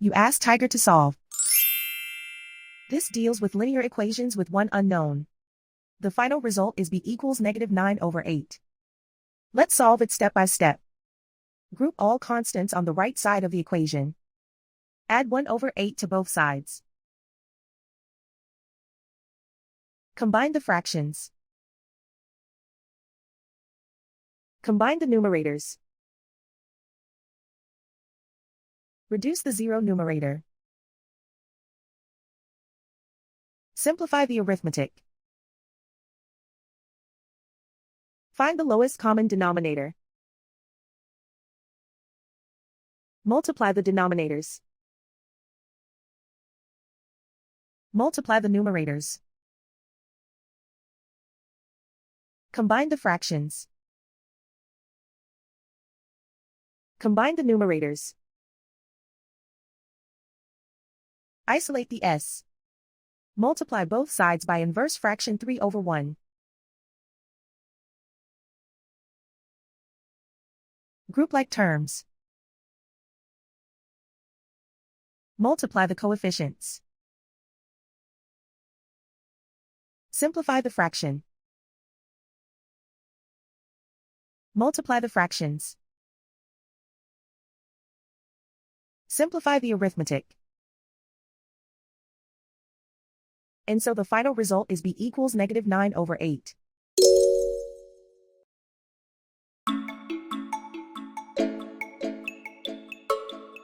You ask Tiger to solve. This deals with linear equations with one unknown. The final result is b equals -9/8. Let's solve it step by step. Group all constants on the right side of the equation. Add 1/8 to both sides. Combine the fractions. Combine the numerators. Reduce the zero numerator. Simplify the arithmetic. Find the lowest common denominator. Multiply the denominators. Multiply the numerators. Combine the fractions. Combine the numerators. Isolate the s. Multiply both sides by inverse fraction 3/1. Group like terms. Multiply the coefficients. Simplify the fraction. Multiply the fractions. Simplify the arithmetic. And so the final result is b equals -9/8.